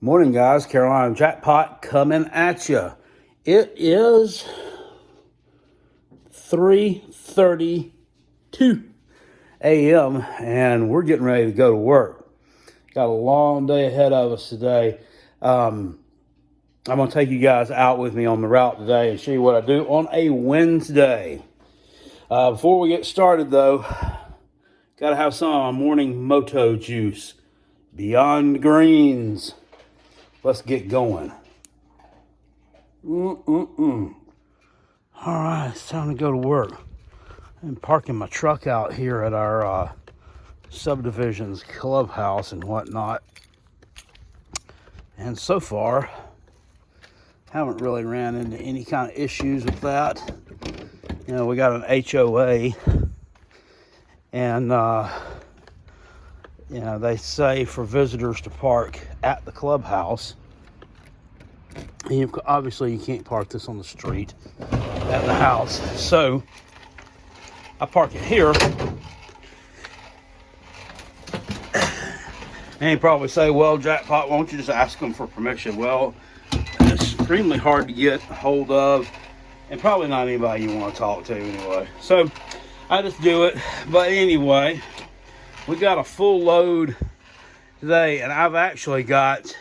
Morning, guys. Carolina Jackpot coming at you. It is 3:32 a.m. and we're getting ready to go to work. Got a long day ahead of us today. I'm going to take you guys out with me on the route today and show you what I do on a Wednesday. Before we get started, though, got to have some of my morning Moto juice. Beyond Greens. Let's get going. All right, it's time to go to work. I'm parking my truck out here at our subdivision's clubhouse and whatnot. And so far, haven't really ran into any kind of issues with that. You know, we got an HOA, and you know, they say for visitors to park at the clubhouse. And obviously, you can't park this on the street at the house. So, I park it here. And you probably say, well, Jackpot, why don't you just ask them for permission? Well, it's extremely hard to get a hold of, and probably not anybody you want to talk to anyway. So, I just do it. But anyway, we got a full load today, and I've actually got,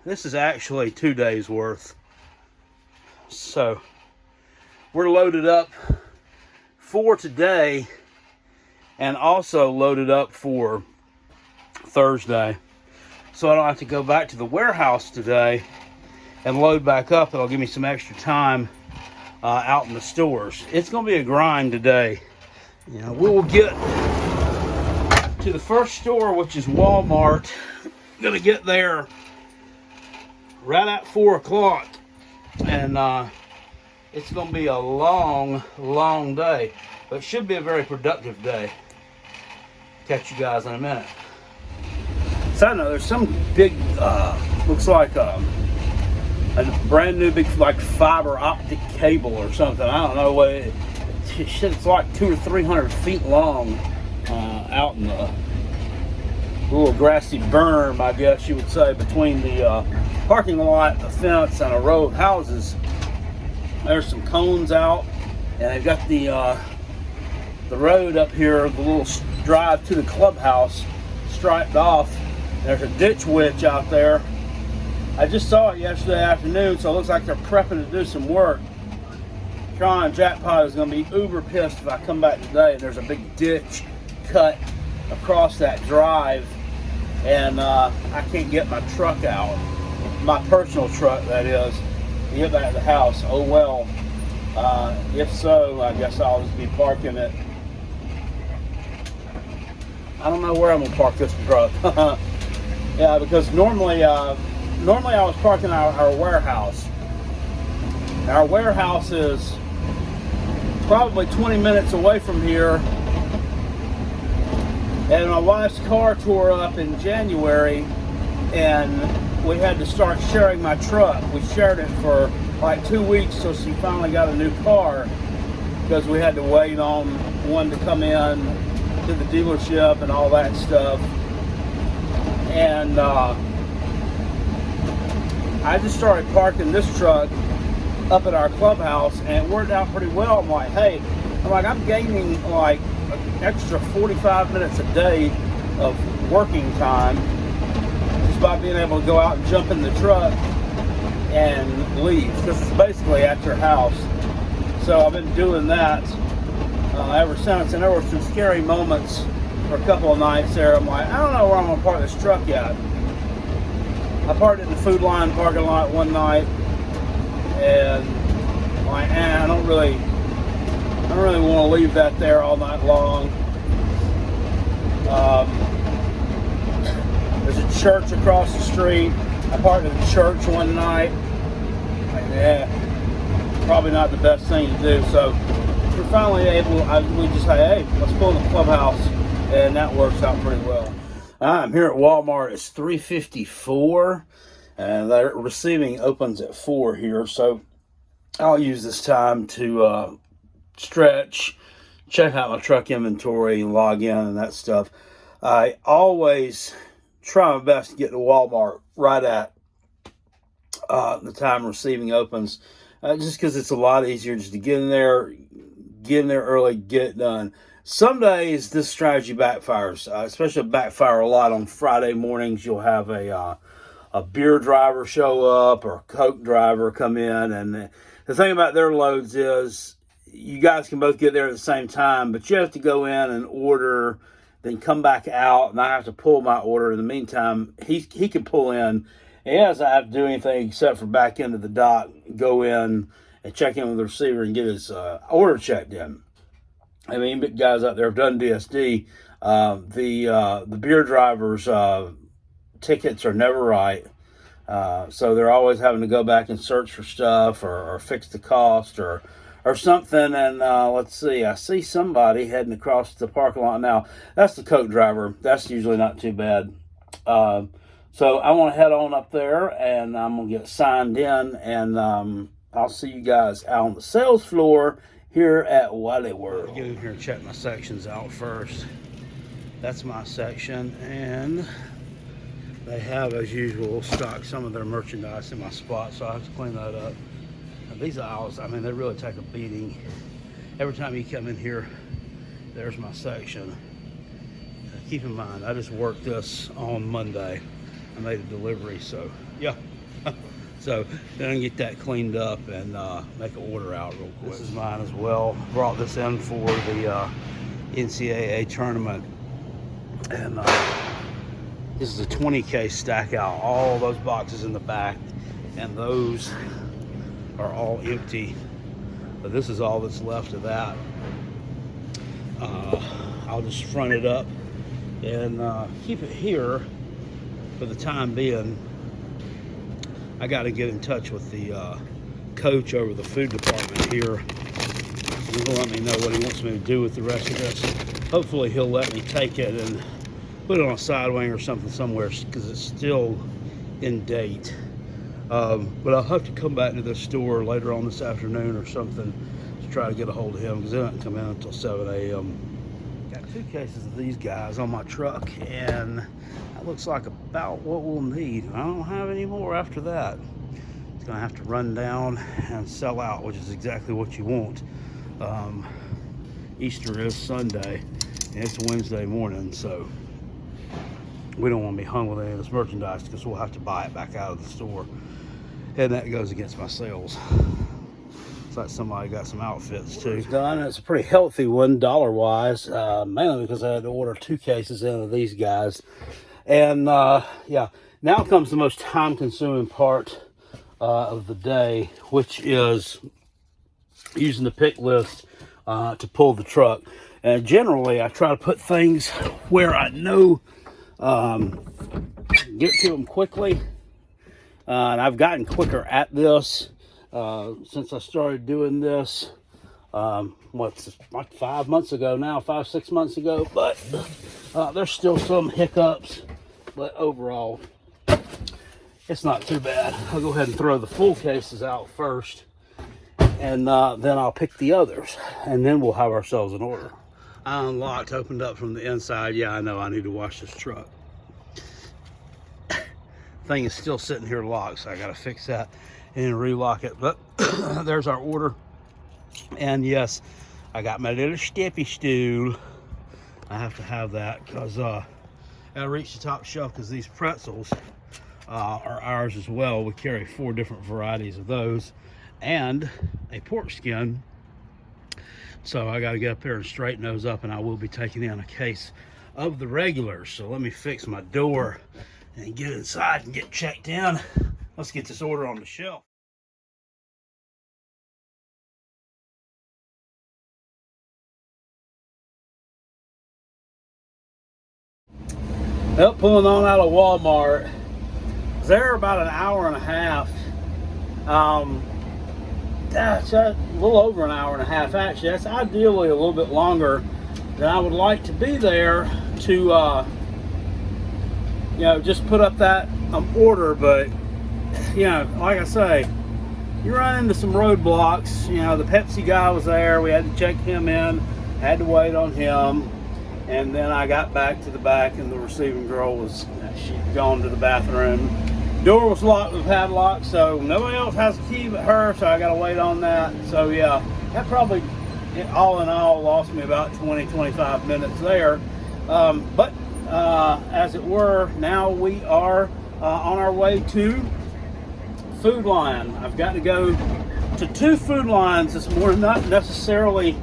this is actually 2 days worth. So, we're loaded up for today, and also loaded up for Thursday. So I don't have to go back to the warehouse today and load back up. It'll give me some extra time out in the stores. It's going to be a grind today. You know, we will get to the first store, which is Walmart. Gonna get there right at 4 o'clock, and it's gonna be a long day, but it should be a very productive day. Catch you guys in a minute. So I know there's some big looks like a brand new big like fiber optic cable or something. I don't know what it's like 200 to 300 feet long out in the little grassy berm, I guess you would say, between the parking lot, the fence, and a row of houses. There's some cones out, and they've got the road up here, the little drive to the clubhouse, striped off. There's a ditch witch out there. I just saw it yesterday afternoon, so it looks like they're prepping to do some work. Carolina Jackpot is going to be uber pissed if I come back today and there's a big ditch cut across that drive, and I can't get my truck out, my personal truck that is, to get back to the house. Oh well. If so, I guess I'll just be parking it. I don't know where I'm gonna park this truck. Yeah, because normally I was parking our warehouse. Our warehouse is probably 20 minutes away from here. And my wife's car tore up in January, and we had to start sharing my truck. We shared it for like 2 weeks till she finally got a new car, because we had to wait on one to come in to the dealership and all that stuff. And I just started parking this truck up at our clubhouse, and it worked out pretty well. I'm like, hey, I'm gaining like an extra 45 minutes a day of working time just by being able to go out and jump in the truck and leave. This is basically at your house. So I've been doing that ever since, and there were some scary moments for a couple of nights there. I'm like, I don't know where I'm gonna park this truck at. I parked it in the Food Line parking lot one night, and I'm like, I don't really want to leave that there all night long. There's a church across the street. I parked at the church one night. Like, probably not the best thing to do. So we're finally able, we just say, hey, let's pull in the clubhouse, and that works out pretty well. I'm here at Walmart. It's 3:54, and their receiving opens at 4 here. So I'll use this time to stretch, check out my truck inventory, and log in and that stuff. I always try my best to get to Walmart right at the time receiving opens, just because it's a lot easier just to get in there early, get it done. Some days this strategy backfires, especially backfire a lot on Friday mornings. You'll have a beer driver show up or a Coke driver come in, and the thing about their loads is you guys can both get there at the same time, but you have to go in and order, then come back out, and I have to pull my order. In the meantime, he can pull in. He doesn't have to do anything except for back into the dock, go in and check in with the receiver and get his order checked in. I mean, big guys out there have done DSD. The beer drivers' tickets are never right. So they're always having to go back and search for stuff or fix the cost or something. And let's see, I see somebody heading across the parking lot now. That's the Coke driver. That's usually not too bad. So I want to head on up there, and I'm going to get signed in, and I'll see you guys out on the sales floor here at Wally World. I'll get in here and check my sections out first. That's my section, and they have, as usual, stocked some of their merchandise in my spot, so I have to clean that up. Now, these aisles, I mean, they really take a beating. Every time you come in here, there's my section. Keep in mind, I just worked this on Monday. I made a delivery, so yeah. So then I get that cleaned up and make an order out real quick. This is mine as well. Brought this in for the NCAA tournament, and this is a 20 case stack out. All those boxes in the back, and those are all empty. But this is all that's left of that. I'll just front it up and keep it here for the time being. I got to get in touch with the coach over the food department here. He'll let me know what he wants me to do with the rest of this. Hopefully he'll let me take it and put it on a side wing or something somewhere, because it's still in date. But I'll have to come back to the store later on this afternoon or something to try to get a hold of him, because they don't come in until 7 a.m. Got 2 cases of these guys on my truck, and that looks like about what we'll need. I don't have any more after that. It's gonna have to run down and sell out, which is exactly what you want. Easter is Sunday, and it's Wednesday morning, so we don't want to be hung with any of this merchandise, because we'll have to buy it back out of the store, and that goes against my sales. It's like somebody got some outfits too. It's done. It's a pretty healthy one, dollar-wise, mainly because I had to order 2 cases in of these guys. And yeah, now comes the most time-consuming part of the day, which is using the pick list to pull the truck. And generally, I try to put things where I know get to them quickly. And I've gotten quicker at this since I started doing this. What's like 5 months ago now, 5-6 months ago. But there's still some hiccups. But overall, it's not too bad. I'll go ahead and throw the full cases out first, and then I'll pick the others, and then we'll have ourselves an order. I unlocked, opened up from the inside. Yeah, I know I need to wash this truck. Thing is still sitting here locked, so I got to fix that and relock it. But there's our order, and yes, I got my little steppy stool. I have to have that because I reached the top shelf, because these pretzels are ours as well. We carry 4 different varieties of those and a pork skin. So I got to get up there and straighten those up, and I will be taking in a case of the regulars. So let me fix my door and get inside and get checked in. Let's get this order on the shelf. Well, pulling on out of Walmart. Was there about an hour and a half. That's a little over an hour and a half, actually. That's ideally a little bit longer than I would like to be there to, you know, just put up that order. But, you know, like I say, you run into some roadblocks. You know, the Pepsi guy was there. We had to check him in. Had to wait on him. And then I got back to the back, and the receiving girl was, she'd gone to the bathroom. Door was locked with padlock, so nobody else has a key but her, so I got to wait on that. So yeah, that probably, all in all, lost me about 20-25 minutes there. But as it were, now we are on our way to Food Line. I've got to go to 2 Food Lines this morning, not necessarily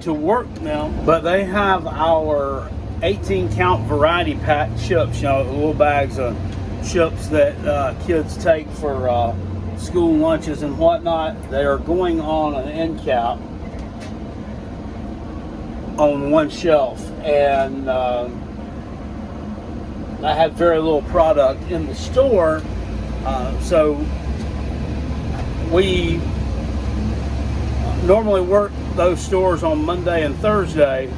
to work now, but they have our 18 count variety pack chips, the little bags of chips that kids take for school lunches and whatnot. They are going on an end cap on one shelf, and I had very little product in the store, so we normally work those stores on Monday and Thursday,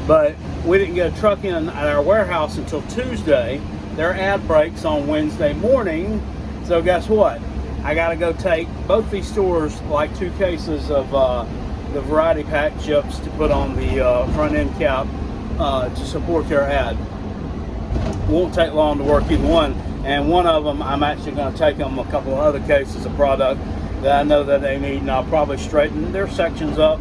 but we didn't get a truck in at our warehouse until Tuesday. Their ad breaks on Wednesday morning, so guess what? I got to go take both these stores like 2 cases of the variety pack chips to put on the front end cap to support their ad. Won't take long to work either one, and one of them I'm actually going to take them a couple of other cases of product that I know that they need, and I'll probably straighten their sections up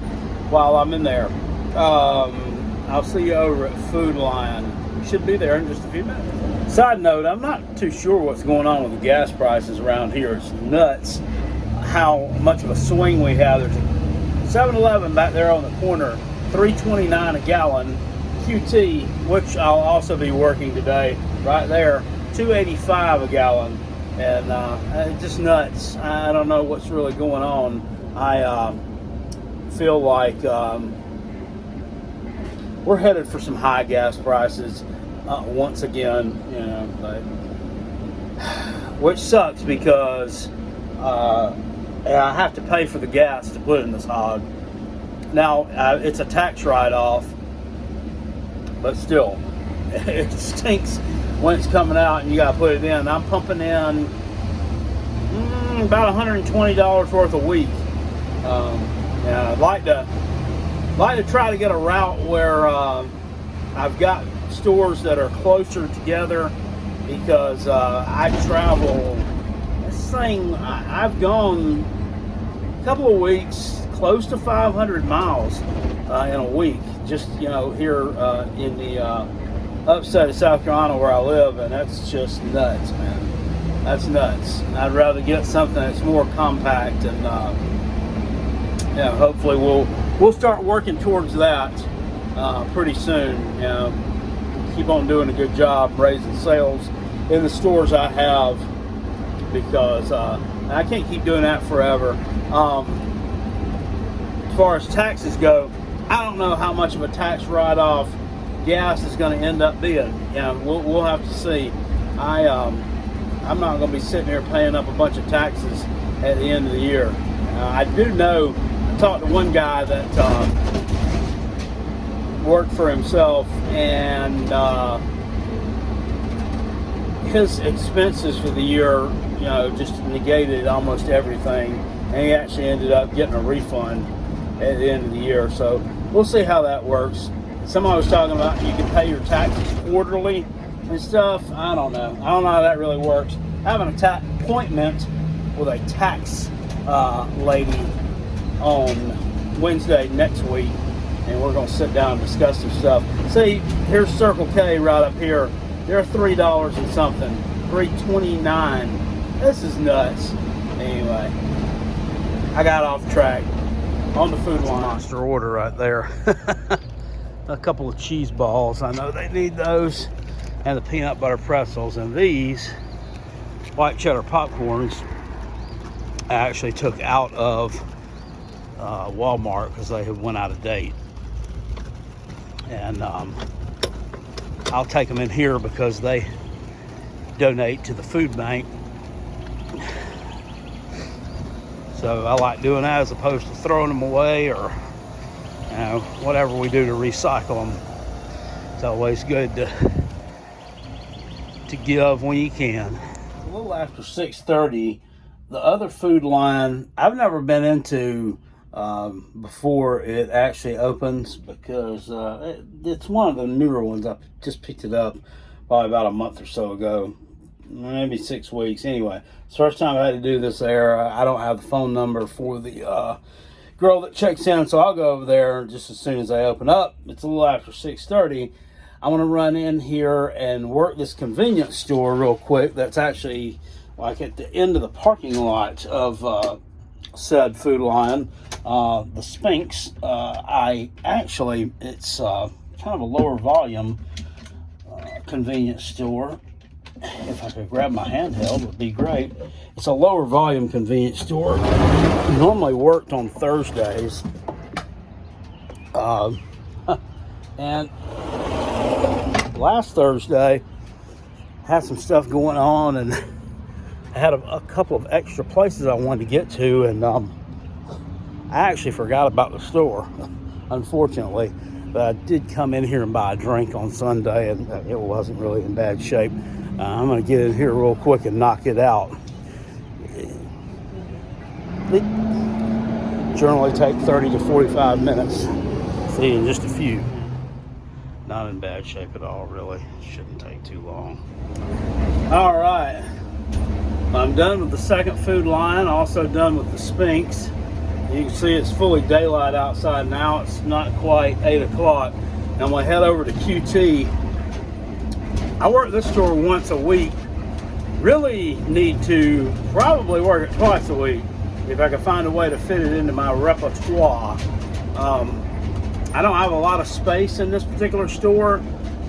while I'm in there. I'll see you over at Food Line. Should be there in just a few minutes. Side note, I'm not too sure what's going on with the gas prices around here. It's nuts how much of a swing we have. There's a 7-Eleven back there on the corner, $3.29 a gallon. QT, which I'll also be working today, right there, $2.85 a gallon. And just nuts. I don't know what's really going on. I feel like we're headed for some high gas prices once again, but, which sucks because I have to pay for the gas to put in this hog. Now, it's a tax write-off, but still, it stinks when it's coming out and you got to put it in. I'm pumping in about $120 worth a week. And I'd like to try to get a route where I've got stores that are closer together, because I travel. This thing, I've gone a couple of weeks, close to 500 miles in a week, just here in the upstate of South Carolina where I live, and that's just nuts, man. That's nuts. I'd rather get something that's more compact, and hopefully we'll start working towards that pretty soon. Keep on doing a good job raising sales in the stores I have, because I can't keep doing that forever. As far as taxes go, I don't know how much of a tax write-off gas is going to end up being. We'll have to see. I'm not going to be sitting here paying up a bunch of taxes at the end of the year. I do know, I talked to one guy that worked for himself, and his expenses for the year, just negated almost everything, and he actually ended up getting a refund at the end of the year. So we'll see how that works. Somebody was talking about you can pay your taxes quarterly and stuff. I don't know how that really works. I have an appointment with a tax lady on Wednesday next week, and we're going to sit down and discuss some stuff. See, here's Circle K right up here. They're $3 and something, $3.29. This is nuts. Anyway, I got off track. On the Food Line. Monster order right there. A couple of cheese balls. I know they need those. And the peanut butter pretzels. And these white cheddar popcorns I actually took out of Walmart because they had went out of date. And I'll take them in here because they donate to the food bank. So I like doing that as opposed to throwing them away, or whatever we do to recycle them. It's always good to give when you can. A little after 6:30, the other Food Line, I've never been into before it actually opens, because it's one of the newer ones. I just picked it up probably about a month or so ago, maybe 6 weeks. Anyway, it's the first time I had to do this there. I don't have the phone number for the girl that checks in, so I'll go over there just as soon as they open up. It's a little after 6:30. I want to run in here and work this convenience store real quick. That's actually like at the end of the parking lot of said Food Lion. The Sphinx, it's kind of a lower volume convenience store. If I could grab my handheld, it would be great. It's a lower volume convenience store. Normally worked on Thursdays. And last Thursday, had some stuff going on, and I had a couple of extra places I wanted to get to, and I actually forgot about the store, unfortunately. But I did come in here and buy a drink on Sunday, and it wasn't really in bad shape. I'm going to get in here real quick and knock it out. They generally take 30 to 45 minutes. See, in just a few. Not in bad shape at all, really. Shouldn't take too long. All right. I'm done with the second Food Lion. Also done with the Sphinx. You can see it's fully daylight outside now. It's not quite 8 o'clock. Now I'm going to head over to QT. I work this store once a week. Really need to probably work it twice a week if I can find a way to fit it into my repertoire. I don't have a lot of space in this particular store,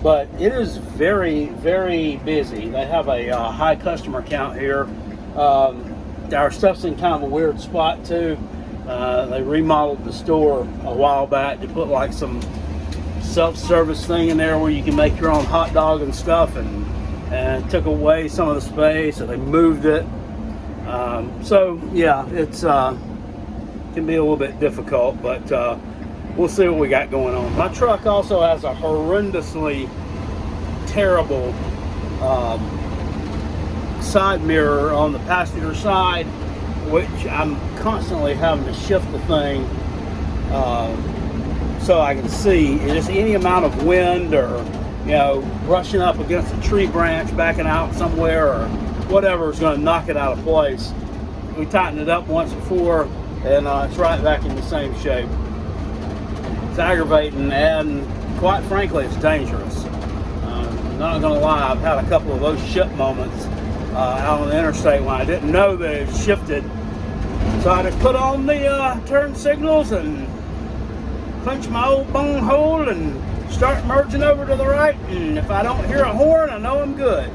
but it is very, very busy. They have a high customer count here. Our stuff's in kind of a weird spot too. They remodeled the store a while back to put like some self-service thing in there where you can make your own hot dog and stuff, and took away some of the space, so they moved it. So yeah, it's can be a little bit difficult, but we'll see what we got going on. My truck also has a horrendously terrible side mirror on the passenger side, which I'm constantly having to shift the thing so I can see. Just any amount of wind, or brushing up against a tree branch, backing out somewhere, or whatever is going to knock it out of place. We tightened it up once before, and it's right back in the same shape. It's aggravating, and quite frankly, it's dangerous. Not going to lie, I've had a couple of those ship moments out on the interstate when I didn't know that it shifted. So I just put on the turn signals and clench my old bone hole and start merging over to the right. And if I don't hear a horn, I know I'm good.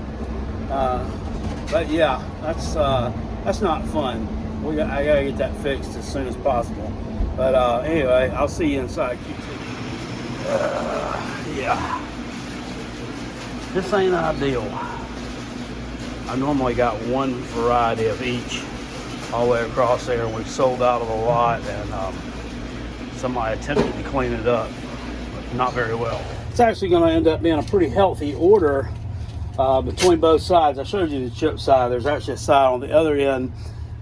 But yeah, that's not fun. I gotta get that fixed as soon as possible. But anyway, I'll see you inside QT. Yeah, this ain't ideal. I normally got one variety of each all the way across there, and we sold out of a lot, and somebody attempted to clean it up, but not very well. It's actually going to end up being a pretty healthy order between both sides. I showed you the chip side. There's actually a side on the other end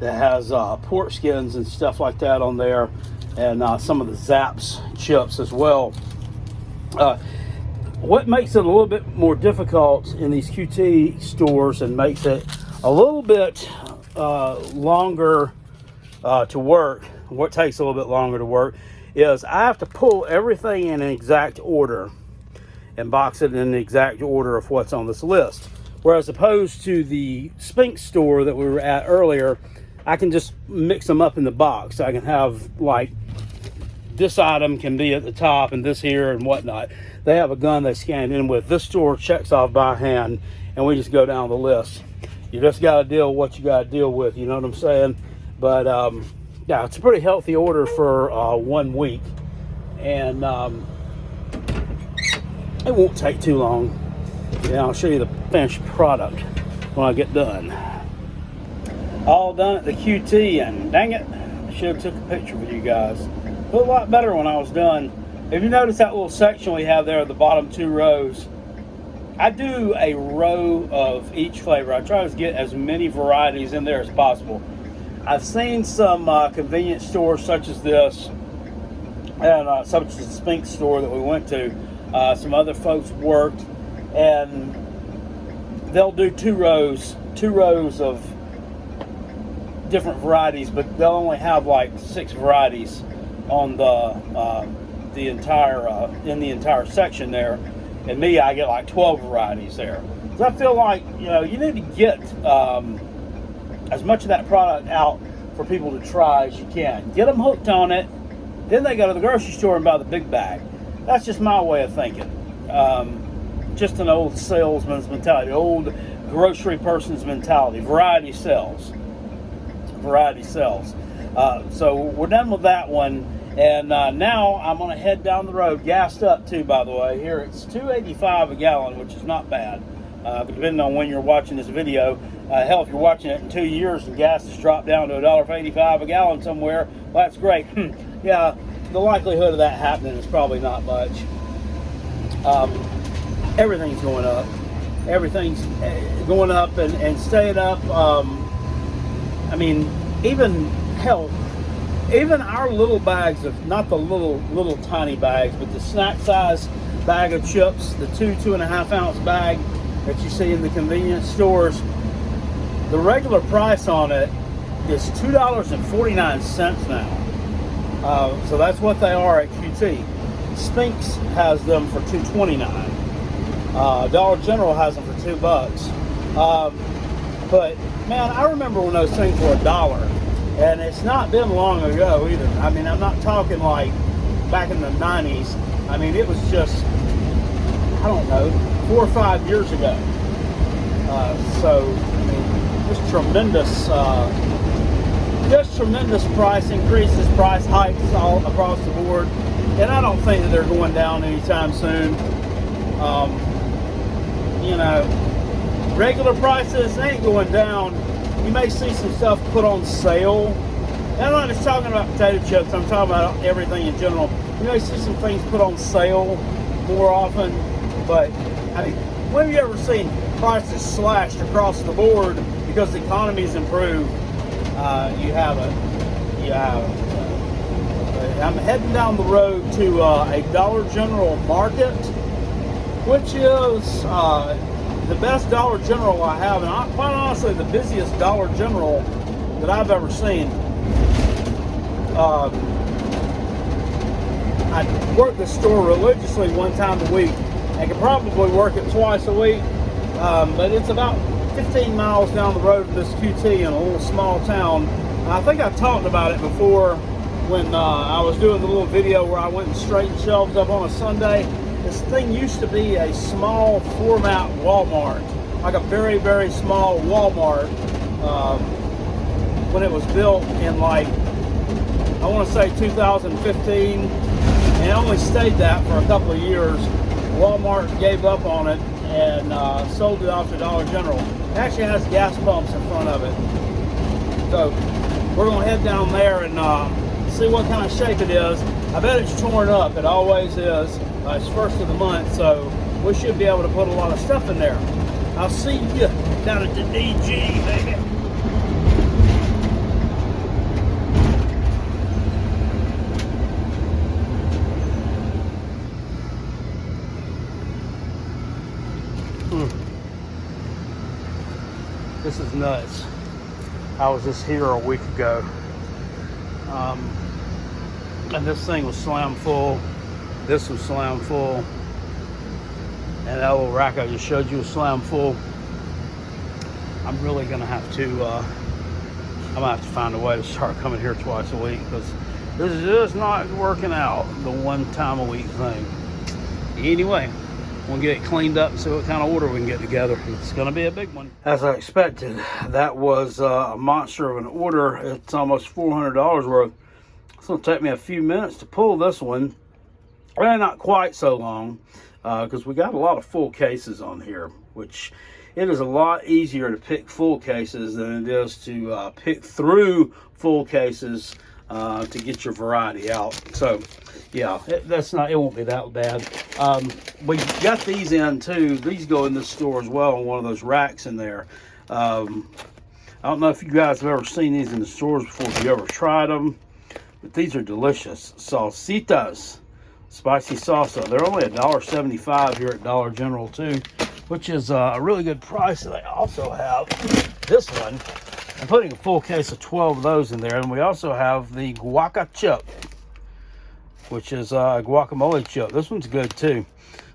that has pork skins and stuff like that on there, and some of the Zapp's chips as well. What makes it a little bit more difficult in these QT stores and makes it a little bit longer to work, what takes a little bit longer to work, is I have to pull everything in an exact order and box it in the exact order of what's on this list. Whereas opposed to the Sphinx store that we were at earlier, I can just mix them up in the box. I can have like this item can be at the top and this here and whatnot. They have a gun they scan in with. This store checks off by hand, and we just go down the list. You just got to deal with what you got to deal with, you know what I'm saying? But yeah, it's a pretty healthy order for 1 week, and it won't take too long. Yeah, I'll show you the finished product when I get done. All done at the QT, and dang it, I should have took a picture for you guys. It looked a lot better when I was done. If you notice that little section we have there at the bottom 2 rows, I do a row of each flavor. I try to get as many varieties in there as possible. I've seen some convenience stores such as this, and such as the Spink store that we went to. Some other folks worked, and they'll do two rows of different varieties, but they'll only have like 6 varieties on the entire section there. And me, I get like 12 varieties there. So I feel like, you know, you need to get as much of that product out for people to try as you can. Get them hooked on it, then they go to the grocery store and buy the big bag. That's just my way of thinking. Just an old salesman's mentality, old grocery person's mentality. Variety sells. Variety sells. So we're done with that one, and now I'm going to head down the road, gassed up too, by the way. Here it's $2.85 a gallon, which is not bad, depending on when you're watching this video. Hell, if you're watching it in 2 years and gas has dropped down to $1.85 a gallon somewhere, well, that's great. Yeah, the likelihood of that happening is probably not much. Everything's going up. Everything's going up and staying up. I mean, even our little bags of, not the little tiny bags, but the snack size bag of chips, the 2.5 ounce bag that you see in the convenience stores, the regular price on it is $2.49 now. So that's what they are at QT. Spinks has them for $2.29. Dollar General has them for $2. But man, I remember when those things were $1, and it's not been long ago either. I mean, I'm not talking like back in the 90s. I mean, it was just, I don't know, 4 or 5 years ago. So I mean, just tremendous price increases, price hikes all across the board, and I don't think that they're going down anytime soon. You know, regular prices ain't going down. You may see some stuff put on sale. And I'm not just talking about potato chips, I'm talking about everything in general. You may see some things put on sale more often, but I mean, when have you ever seen prices slashed across the board because the economy's improved? You haven't. You haven't. I'm heading down the road to a Dollar General market, which is the best Dollar General I have, and quite honestly, the busiest Dollar General that I've ever seen. I work the store religiously one time a week. I could probably work it twice a week, but it's about 15 miles down the road to this QT in a little small town. And I think I talked about it before when I was doing the little video where I went and straightened shelves up on a Sunday. This thing used to be a small format Walmart, like a very, very small Walmart, when it was built in, like, I want to say 2015, and it only stayed that for a couple of years. Walmart gave up on it and sold it off to Dollar General. It actually has gas pumps in front of it. So we're going to head down there and see what kind of shape it is. I bet it's torn up. It always is. It's first of the month, so we should be able to put a lot of stuff in there. I'll see you down at the DG, baby. This is nuts. I was just here a week ago, and this thing was slam full. This was slam full, and that little rack I just showed you was slam full. I'm really gonna have to I'm gonna have to find a way to start coming here twice a week, because this is just not working out, the one time a week thing. Anyway, we'll get it cleaned up and see what kind of order we can get together. It's gonna be a big one. As I expected, that was a monster of an order. It's almost $400 worth. It's gonna take me a few minutes to pull this one. Well, not quite so long, because we got a lot of full cases on here, which it is a lot easier to pick full cases than it is to pick through full cases to get your variety out. So yeah, it won't be that bad. We got these in too. These go in this store as well, on one of those racks in there. I don't know if you guys have ever seen these in the stores before, if you ever tried them, but these are delicious. Salsitas, spicy salsa. They're only $1.75 here at Dollar General too, which is a really good price. And they also have this one. I'm putting a full case of 12 of those in there. And we also have the guaca chip, which is a guacamole chip. This one's good too,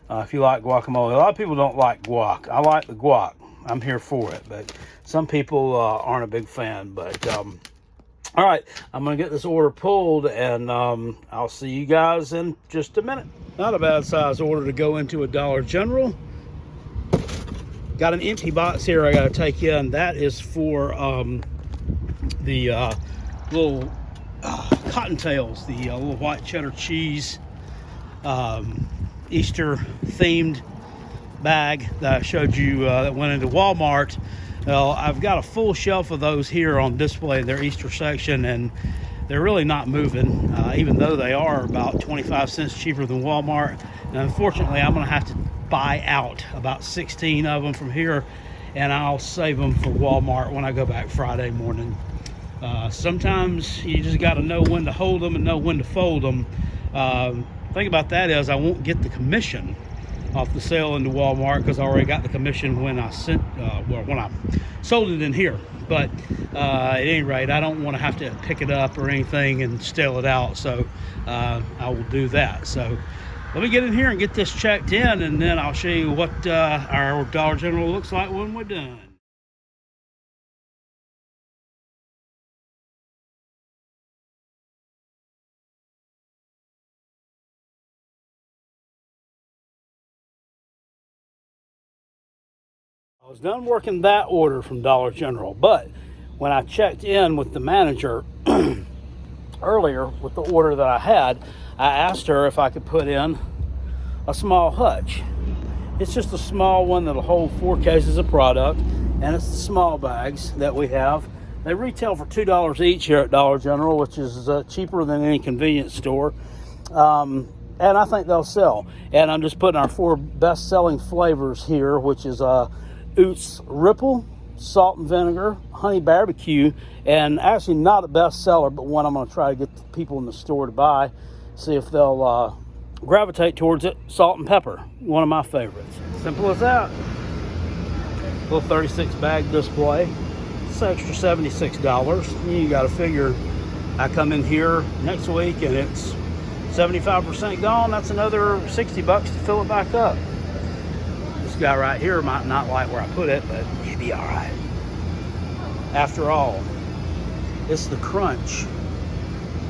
if you like guacamole. A lot of people don't like guac. I like the guac. I'm here for it, but some people aren't a big fan. But all right, I'm gonna get this order pulled, and I'll see you guys in just a minute. Not a bad size order to go into a Dollar General. Got an empty box here I gotta take in. That is for the little cottontails, the little white cheddar cheese Easter themed bag that I showed you that went into Walmart. Well, I've got a full shelf of those here on display in their Easter section, and they're really not moving, even though they are about 25 cents cheaper than Walmart. And unfortunately, I'm gonna have to buy out about 16 of them from here, and I'll save them for Walmart when I go back Friday morning. Sometimes you just got to know when to hold them and know when to fold them. Thing about that is I won't get the commission off the sale into Walmart because I already got the commission when I sent when I sold it in here. But at any rate, I don't want to have to pick it up or anything and stale it out, so I will do that. So let me get in here and get this checked in, and then I'll show you what our Dollar General looks like when we're done. I was done working that order from Dollar General, but when I checked in with the manager earlier with the order that I had, I asked her if I could put in a small hutch. It's just a small one that'll hold 4 cases of product, and it's the small bags that we have. They retail for $2 each here at Dollar General, which is cheaper than any convenience store. And I think they'll sell. And I'm just putting our 4 best-selling flavors here, which is Oots Ripple, Salt and Vinegar, Honey Barbecue, and actually not a bestseller, but one I'm going to try to get the people in the store to buy, see if they'll gravitate towards it. Salt and Pepper, one of my favorites. Simple as that. Little 36 bag display. It's extra $76. You got to figure I come in here next week and it's 75% gone. That's another $60 to fill it back up. This guy right here might not like where I put it, but he'd be all right. After all, it's the crunch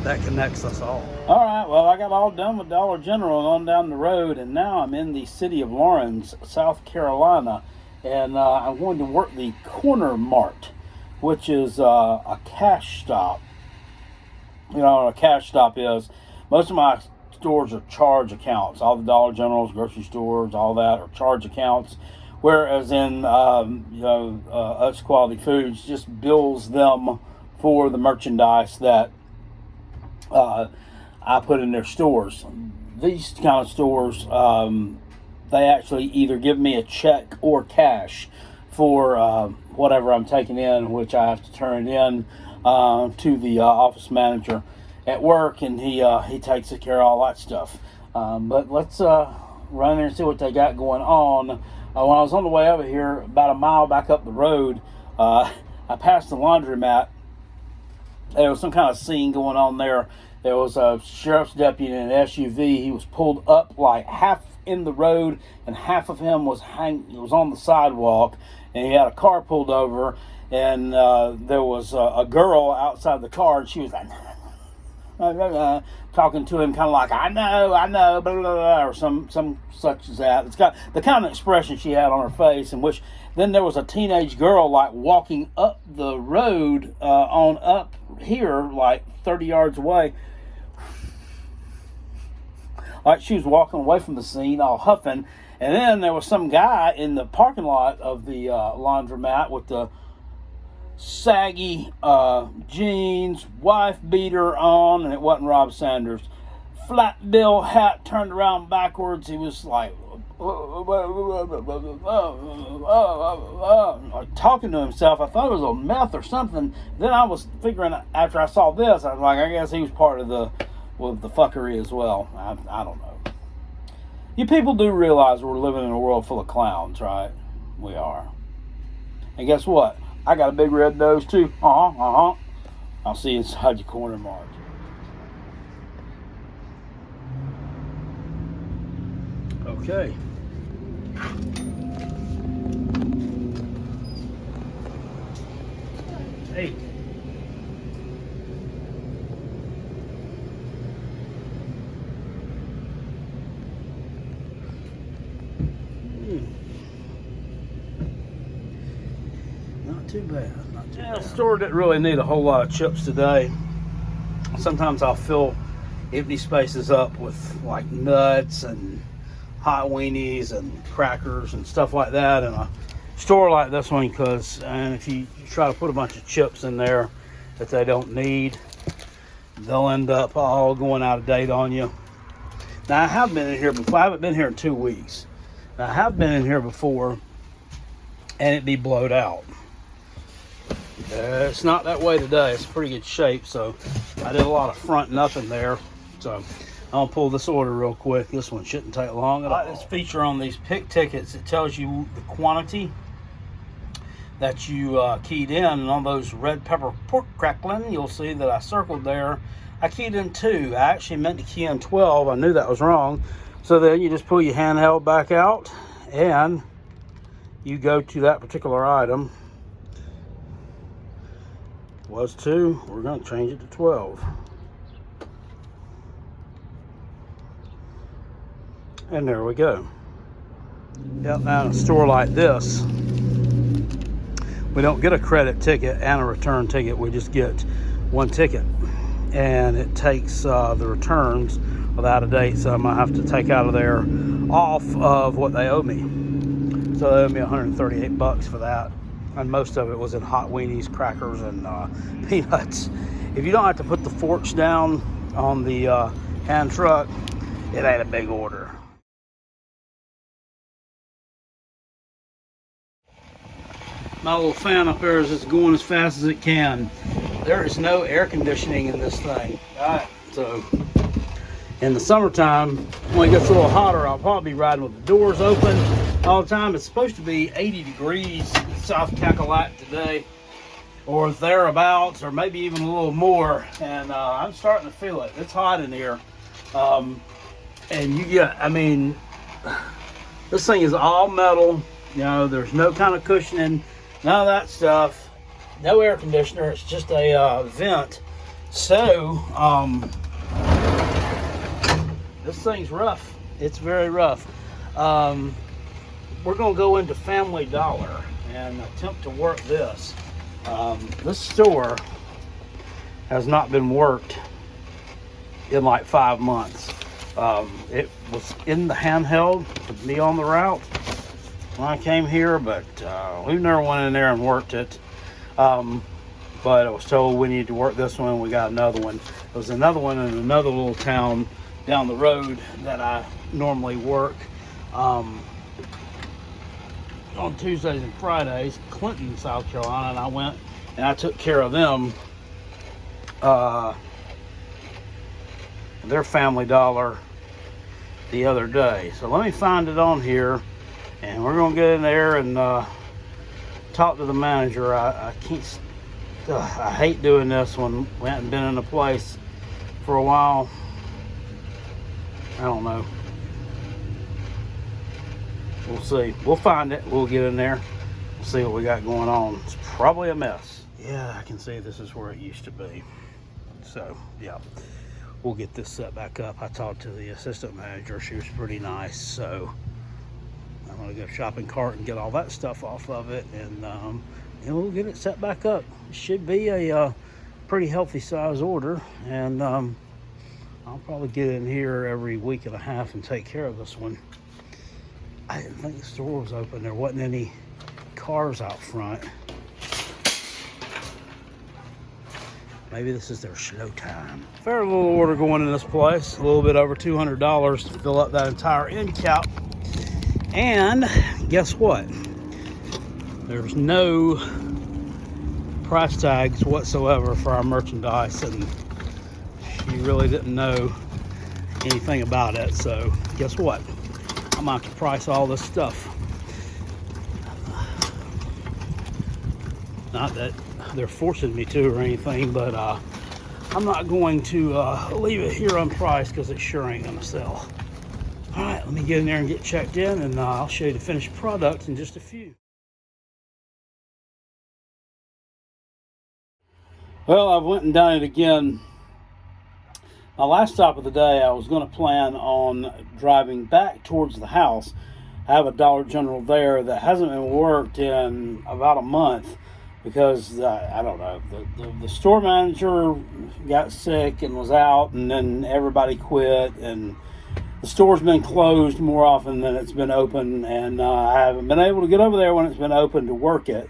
that connects us all. All right, well, I got all done with Dollar General and on down the road, and now I'm in the city of Lawrence, South Carolina, and I'm going to work the Corner Mart, which is a cash stop. You know what a cash stop is? Most of my stores are charge accounts. All the Dollar Generals, grocery stores, all that are charge accounts. Whereas in Utz Quality Foods just bills them for the merchandise that I put in their stores. These kind of stores, they actually either give me a check or cash for whatever I'm taking in, which I have to turn it in to the office manager at work, and he takes care of all that stuff. But let's run there and see what they got going on. When I was on the way over here, about a mile back up the road, I passed the laundromat. There was some kind of scene going on there. There was a sheriff's deputy in an SUV. He was pulled up like half in the road, and half of him was on the sidewalk, and he had a car pulled over, and there was a girl outside the car, and she was like talking to him, kind of like, I know, blah, blah, blah, or some such as that. It's got the kind of expression she had on her face, in which then there was a teenage girl like walking up the road on up here, like 30 yards away. Like she was walking away from the scene, all huffing. And then there was some guy in the parking lot of the laundromat with the saggy jeans, wife beater on, and it wasn't Rob Sanders. Flat bill hat turned around backwards. He was like like talking to himself. I thought it was a meth or something. Then I was figuring, after I saw this, I was like, I guess he was part of the fuckery as well. I don't know. You people do realize we're living in a world full of clowns, right? We are. And guess what? I got a big red nose too. I'll see you inside your corner mark. Okay. Hey. Not too bad. Not too bad. The store didn't really need a whole lot of chips today. Sometimes I'll fill empty spaces up with like nuts and hot weenies and crackers and stuff like that in a store like this one, because if you try to put a bunch of chips in there that they don't need, they'll end up all going out of date on you. Now, I have been in here before. I haven't been here in 2 weeks. Now, I have been in here before and it'd be blowed out. It's not that way today. It's pretty good shape, so I did a lot of fronting up in there. So I'll pull this order real quick. This one shouldn't take long at all. I like this feature on these pick tickets. It tells you the quantity that you keyed in, and on those red pepper pork crackling, you'll see that I circled there. I keyed in 2. I actually meant to key in 12. I knew that was wrong. So then you just pull your handheld back out and you go to that particular item. Was 2. We're going to change it to 12. And there we go. Yep, now in a store like this, we don't get a credit ticket and a return ticket. We just get one ticket. And it takes the returns without a date. So I'm going to have to take out of there off of what they owe me. So they owe me $138 for that. And most of it was in hot weenies, crackers, and peanuts. If you don't have to put the forks down on the hand truck, it ain't a big order. My little fan up there is just going as fast as it can. There is no air conditioning in this thing. Alright, so in the summertime, when it gets a little hotter, I'll probably be riding with the doors open all the time. It's supposed to be 80 degrees in South Cackalack today, or thereabouts, or maybe even a little more. And I'm starting to feel it. It's hot in here. And you get, I mean, this thing is all metal. You know, there's no kind of cushioning, none of that stuff. No air conditioner. It's just a vent. So, this thing's rough. It's very rough. We're going to go into Family Dollar and attempt to work this. This store has not been worked in like 5 months. It was in the handheld to be on the route when I came here, but we've never went in there and worked it. But I was told we need to work this one. We got another one. There was another one in another little town down the road that I normally work on Tuesdays and Fridays, Clinton, South Carolina, and I went and I took care of them. Their Family Dollar the other day. So let me find it on here, and we're gonna get in there and talk to the manager. I can't. I hate doing this when we haven't been in a place for a while. I don't know. We'll see. We'll find it. We'll get in there. We'll see what we got going on. It's probably a mess. Yeah, I can see this is where it used to be. So, yeah. We'll get this set back up. I talked to the assistant manager. She was pretty nice. So, I'm going to go shopping cart and get all that stuff off of it. And we'll get it set back up. It should be a pretty healthy size order. And I'll probably get in here every week and a half and take care of this one. I didn't think the store was open. There wasn't any cars out front. Maybe this is their slow time. Fair little order going in this place. A little bit over $200 to fill up that entire end cap. And guess what? There's no price tags whatsoever for our merchandise, and she really didn't know anything about it. So guess what? I'm gonna have to price all this stuff. Not that they're forcing me to or anything, but I'm not going to leave it here unpriced because it sure ain't gonna sell. All right, let me get in there and get checked in, and I'll show you the finished product in just a few. Well, I went and done it again. My last stop of the day, I was going to plan on driving back towards the house. I have a Dollar General there that hasn't been worked in about a month because, I don't know, the store manager got sick and was out, and then everybody quit, and the store's been closed more often than it's been open, and I haven't been able to get over there when it's been open to work it.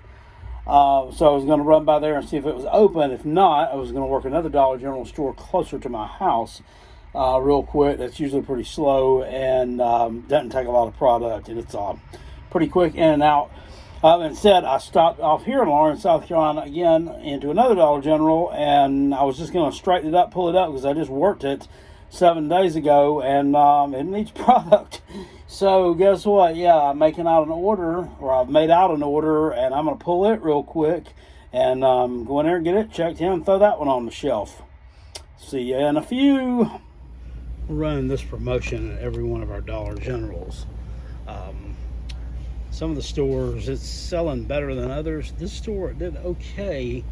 So I was going to run by there and see if it was open. If not, I was going to work another Dollar General store closer to my house real quick. That's usually pretty slow and doesn't take a lot of product, and it's pretty quick in and out. Instead, I stopped off here in Lawrence, South Carolina again into another Dollar General, and I was just going to straighten it up, pull it up, because I just worked it 7 days ago, and it needs product. So guess what? Yeah, I'm making out an order, or I've made out an order, and I'm going to pull it real quick and go in there and get it checked in and throw that one on the shelf. See you in a few. We're running this promotion at every one of our Dollar Generals. Some of the stores, it's selling better than others. This store did okay,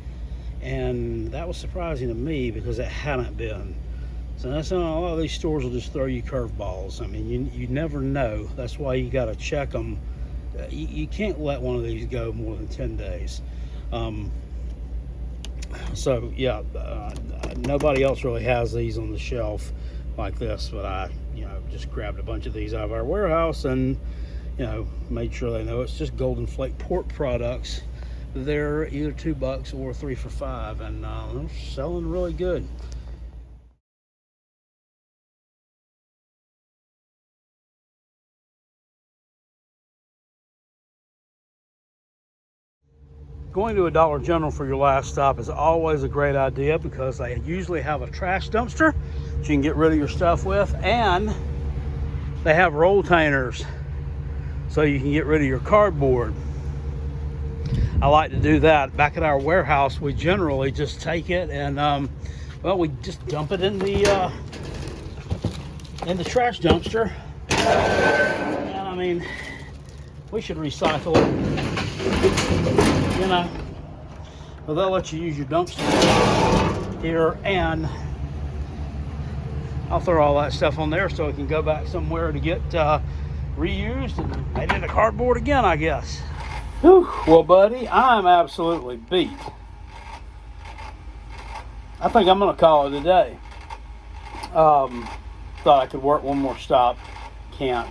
and that was surprising to me because it hadn't been. So that's not, a lot of these stores will just throw you curveballs. I mean, you never know. That's why you got to check them. You can't let one of these go more than 10 days. So yeah, nobody else really has these on the shelf like this, but I, just grabbed a bunch of these out of our warehouse and, made sure they know it's just Golden Flake pork products. They're either $2 or 3 for $5, and they're selling really good. Going to a Dollar General for your last stop is always a great idea because they usually have a trash dumpster that you can get rid of your stuff with, and they have rolltainers so you can get rid of your cardboard. I like to do that. Back at our warehouse, we generally just take it and we just dump it in the trash dumpster. And I mean, we should recycle it. But they'll let you use your dumpster here, and I'll throw all that stuff on there so it can go back somewhere to get reused and made into cardboard again, I guess. Whew. Well, buddy, I'm absolutely beat. I think I'm gonna call it a day. Thought I could work one more stop, can't.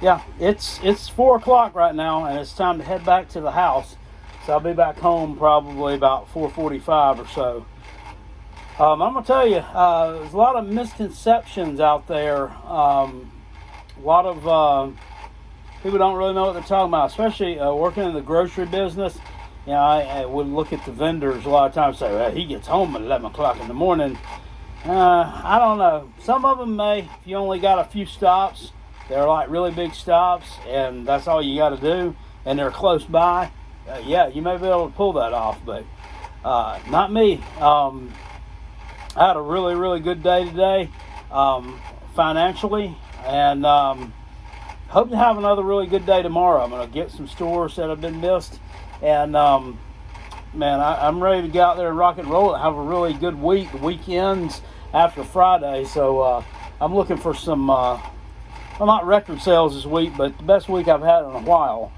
Yeah, it's 4 o'clock right now, and it's time to head back to the house. So I'll be back home probably about 4:45 or so. I'm gonna tell you, there's a lot of misconceptions out there. A lot of people don't really know what they're talking about, especially working in the grocery business. I would look at the vendors a lot of times and say, well, he gets home at 11 o'clock in the morning. I don't know. Some of them may, if you only got a few stops. They're like really big stops, and that's all you got to do, and they're close by. Yeah, you may be able to pull that off, but not me. I had a really, really good day today financially, and hope to have another really good day tomorrow. I'm going to get some stores that have been missed, and man, I'm ready to get out there and rock and roll and have a really good week. The weekends after Friday, so I'm looking for some... well, not record sales this week, but the best week I've had in a while,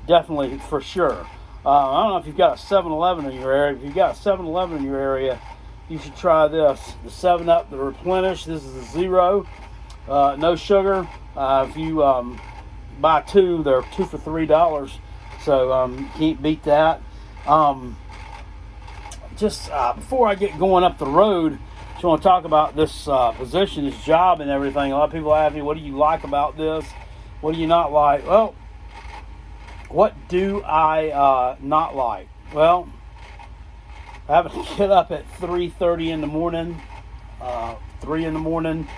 definitely for sure. I don't know if you've got a 7-Eleven in your area. If you've got a 7-Eleven in your area, you should try this. The 7-Up, the Replenish. This is a zero, no sugar. If you buy two, they're 2 for $3. So you can't beat that. Before I get going up the road, just want to talk about this position, this job and everything. A lot of people ask me, what do you like about this? What do you not like? Well, What do I not like? Well, having to get up at 3:30 in the morning, 3 in the morning.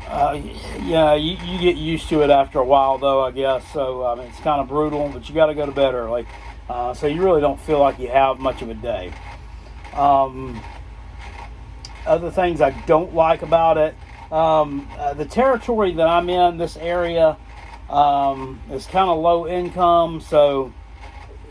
Yeah, you get used to it after a while, though, I guess. So, I mean, it's kind of brutal, but you got to go to bed early. So you really don't feel like you have much of a day. Other things I don't like about it, the territory that I'm in, this area, is kind of low income. So,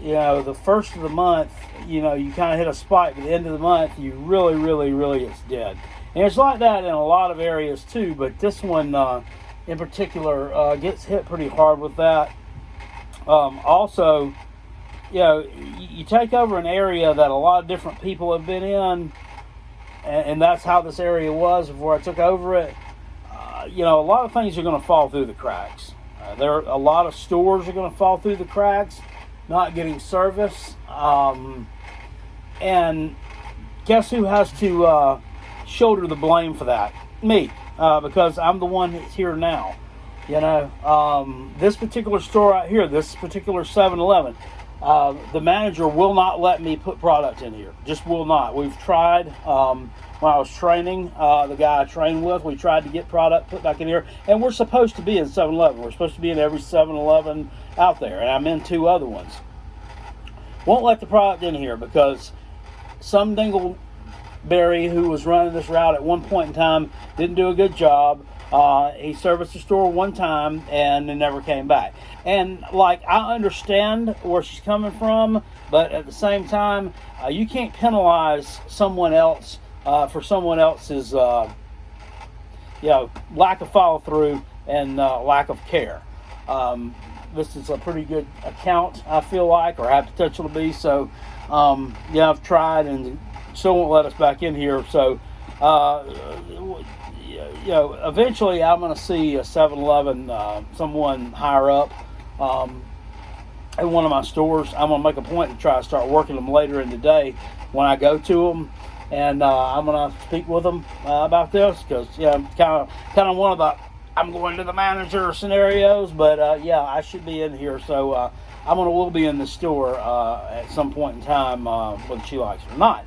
the first of the month, you kind of hit a spike. At the end of the month, you really, it's dead. And it's like that in a lot of areas too, but this one in particular gets hit pretty hard with that. Also, you take over an area that a lot of different people have been in, and that's how this area was before I took over it. A lot of things are going to fall through the cracks. A lot of stores are going to fall through the cracks, not getting service. And guess who has to shoulder the blame for that? Me, because I'm the one that's here now. This particular store right here, this particular 7-Eleven, the manager will not let me put product in here. Just will not. We've tried. When I was training, the guy I trained with, we tried to get product put back in here. And we're supposed to be in 7-Eleven. We're supposed to be in every 7-Eleven out there. And I'm in 2 other ones. Won't let the product in here because some dingleberry who was running this route at one point in time didn't do a good job. He serviced the store one time and then never came back. And I understand where she's coming from, but at the same time, you can't penalize someone else for someone else's lack of follow through and lack of care. This is a pretty good account, I feel like, or have potential to be. So I've tried and still won't let us back in here. So eventually I'm going to see a 7-Eleven, someone higher up at one of my stores. I'm going to make a point to try to start working them later in the day when I go to them. And I'm going to speak with them about this because, kind of one of the I'm going to the manager scenarios. But, I should be in here. So will be in the store at some point in time, whether she likes it or not.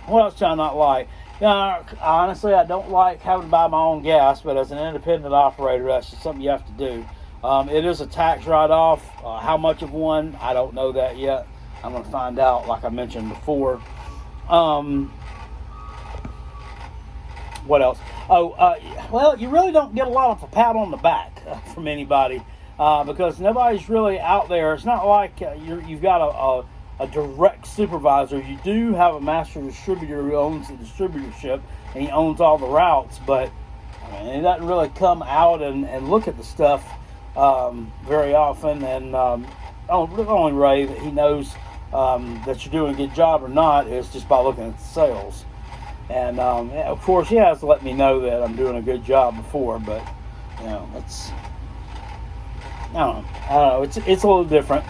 What else do I not like? Honestly, I don't like having to buy my own gas, but as an independent operator, that's just something you have to do. It is a tax write-off. How much of one, I don't know that yet. I'm going to find out, like I mentioned before. What else? You really don't get a lot of a pat on the back from anybody because nobody's really out there. It's not like you've got a direct supervisor. You do have a master distributor who owns the distributorship and he owns all the routes, but he doesn't really come out and look at the stuff very often. And the only way that he knows that you're doing a good job or not is just by looking at the sales. And of course, he has to let me know that I'm doing a good job before, but it's I don't know. It's a little different.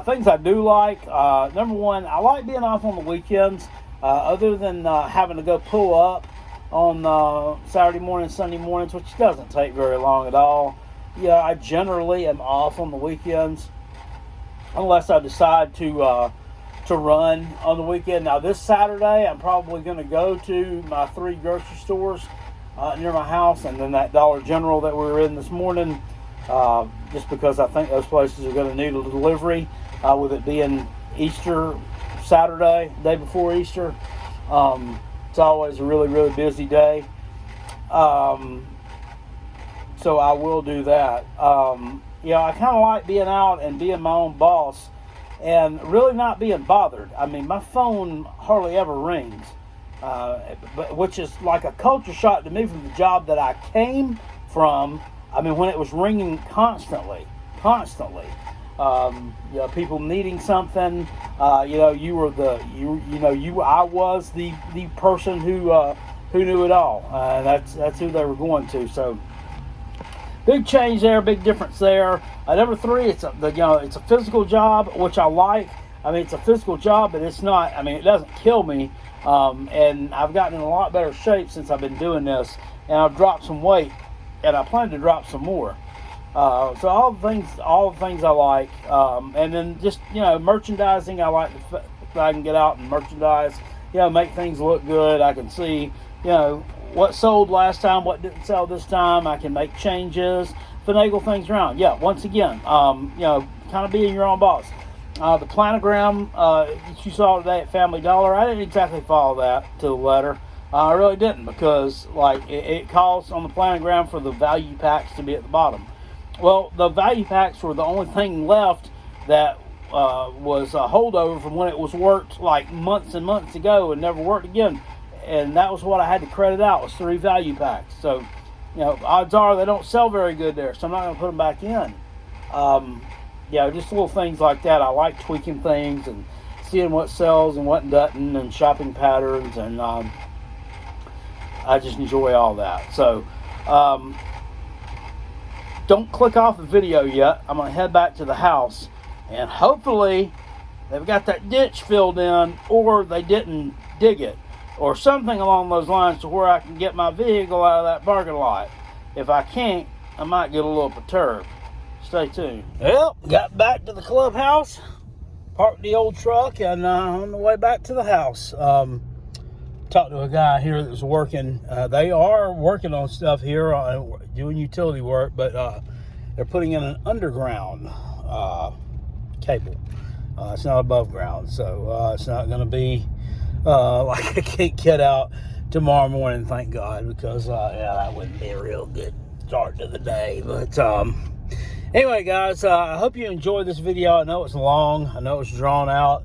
Things I do like. Number one, I like being off on the weekends. Other than having to go pull up on Saturday morning, Sunday mornings, which doesn't take very long at all. I generally am off on the weekends, unless I decide to run on the weekend. Now, this Saturday, I'm probably going to go to my 3 grocery stores near my house, and then that Dollar General that we were in this morning. Just because I think those places are going to need a delivery, with it being Easter Saturday, day before Easter. It's always a really busy day. So I will do that. I kind of like being out and being my own boss and really not being bothered. I mean, my phone hardly ever rings, which is like a culture shock to me from the job that I came from. I mean, when it was ringing constantly, people needing something, I was the person who knew it all. That's who they were going to. So big change there, big difference there. Number 3, it's a physical job, which I like. I mean, it's a physical job, but it's not. I mean, it doesn't kill me. And I've gotten in a lot better shape since I've been doing this, and I've dropped some weight. and I plan to drop some more. So all the things I like, and then just, you know, merchandising. I like if I can get out and merchandise, you know, make things look good. I can see, you know, what sold last time, what didn't sell this time. I can make changes, finagle things around. Yeah, once again, you know, kind of being your own boss. The planogram that you saw today at Family Dollar, I didn't exactly follow that to the letter. I really didn't, because like it calls on the planogram for the value packs to be at the bottom. Well, the value packs were the only thing left that was a holdover from when it was worked like months and months ago and never worked again. And that was what I had to credit out, was 3 value packs. So, you know, odds are they don't sell very good there, so I'm not going to put them back in. You know, just little things like that. I like tweaking things and seeing what sells and what doesn't, and shopping patterns, and I just enjoy all that. So, don't click off the video yet. I'm going to head back to the house, and hopefully they've got that ditch filled in, or they didn't dig it, or something along those lines, to where I can get my vehicle out of that parking lot. If I can't, I might get a little perturbed. Stay tuned. Well, got back to the clubhouse, parked the old truck, and on the way back to the house, talked to a guy here that was working. They are working on stuff here, doing utility work, but they're putting in an underground cable. It's not above ground, so it's not going to be like I can't get out tomorrow morning, thank God, because yeah, that wouldn't be a real good start to the day. But anyway, guys, I hope you enjoyed this video. I know it's long. I know it's drawn out.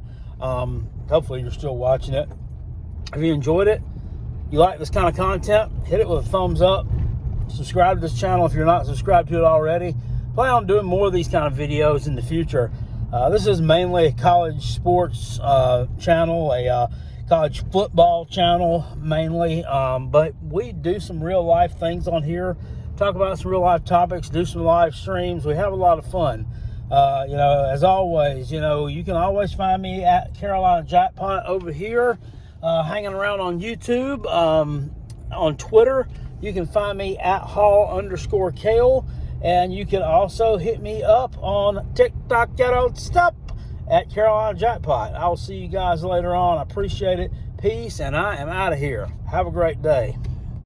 Hopefully you're still watching it. If you enjoyed it, you like this kind of content, hit it with a thumbs up. Subscribe to this channel if you're not subscribed to it already. Plan on doing more of these kind of videos in the future. This is mainly a college sports channel, a college football channel mainly, but we do some real life things on here, talk about some real life topics, do some live streams. We have a lot of fun. You know, as always, you know, you can always find me at Carolina Jackpot over here, hanging around on YouTube. On Twitter, you can find me at Hall_Kale, and you can also hit me up on TikTok, stop, at Carolina Jackpot. I will see you guys later on. I appreciate it. Peace, and I am out of here. Have a great day.